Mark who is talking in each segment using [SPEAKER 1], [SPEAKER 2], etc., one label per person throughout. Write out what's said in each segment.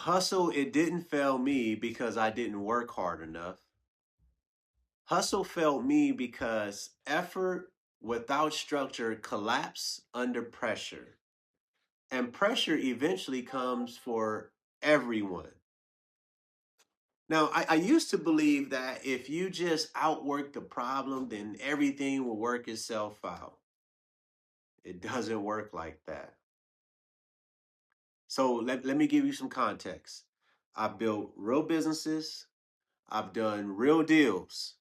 [SPEAKER 1] Hustle, it didn't fail me because I didn't work hard enough. Hustle failed me because effort without structure collapse under pressure. And pressure eventually comes for everyone. Now, I used to believe that if you just outwork the problem, then everything will work itself out. It doesn't work like that. So let me give you some context. I've built real businesses, I've done real deals.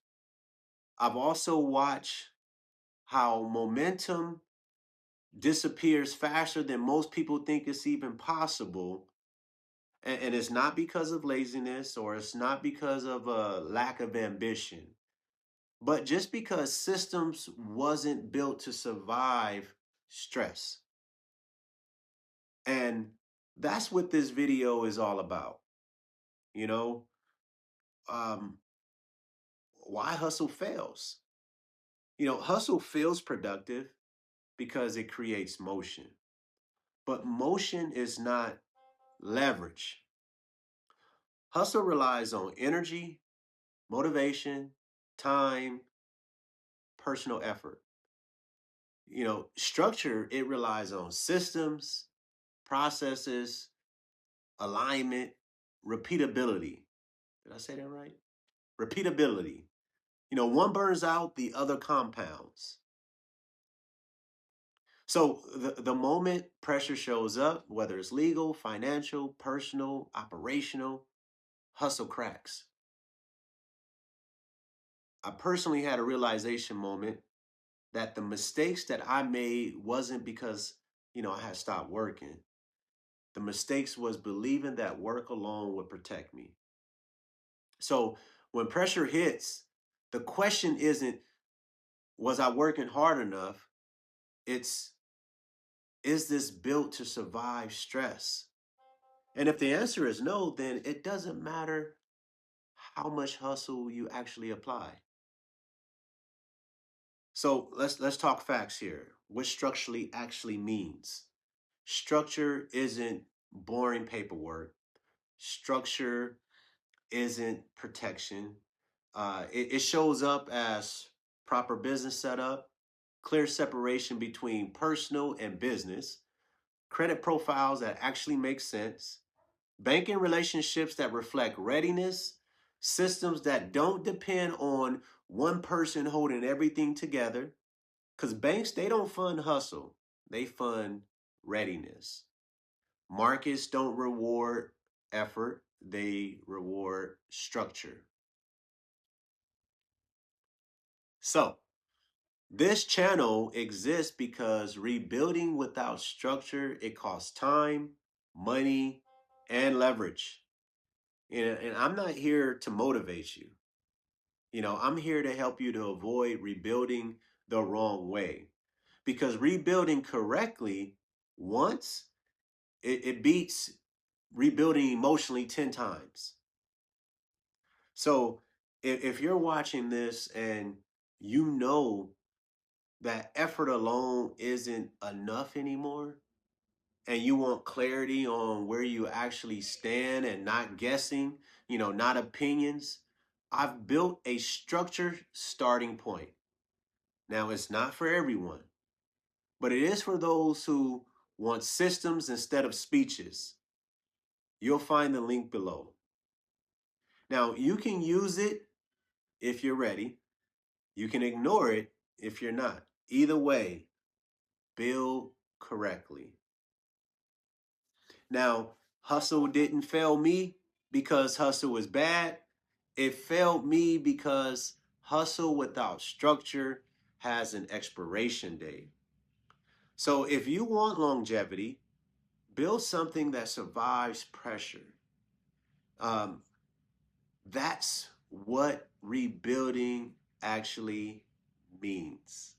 [SPEAKER 1] I've also watched how momentum disappears faster than most people think it's even possible. And it's not because of laziness or it's not because of a lack of ambition, but just because systems wasn't built to survive stress. And that's what this video is all about. You know, um, why hustle fails. Hustle feels productive because it creates motion, but motion is not leverage. Hustle relies on energy, motivation, time, personal effort. Structure, it relies on systems, processes, alignment, repeatability. Did I say that right? Repeatability. One burns out, the other compounds. So the moment pressure shows up, whether it's legal, financial, personal, operational, hustle cracks. I personally had a realization moment that the mistakes that I made wasn't because, I had stopped working. The mistakes was believing that work alone would protect me. So when pressure hits, the question isn't, was I working hard enough? It's, is this built to survive stress? And if the answer is no, then it doesn't matter how much hustle you actually apply. So let's talk facts here. What structurally actually means. Structure isn't boring paperwork. Structure isn't protection. It shows up as proper business setup, clear separation between personal and business, credit profiles that actually make sense, banking relationships that reflect readiness, systems that don't depend on one person holding everything together. Because banks, they don't fund hustle, they fund readiness. Markets don't reward effort, they reward structure. So, this channel exists because rebuilding without structure, it costs time, money, and leverage. And I'm not here to motivate you. I'm here to help you to avoid rebuilding the wrong way. Because rebuilding correctly once, it beats rebuilding emotionally 10 times. So if you're watching this and you know that effort alone isn't enough anymore, and you want clarity on where you actually stand and not guessing, not opinions, I've built a structured starting point. Now, it's not for everyone, but it is for those who want systems instead of speeches. You'll find the link below. Now, you can use it if you're ready. You can ignore it if you're not. Either way, build correctly. Now, hustle didn't fail me because hustle was bad. It failed me because hustle without structure has an expiration date. So if you want longevity, build something that survives pressure. Um, that's what rebuilding actually means.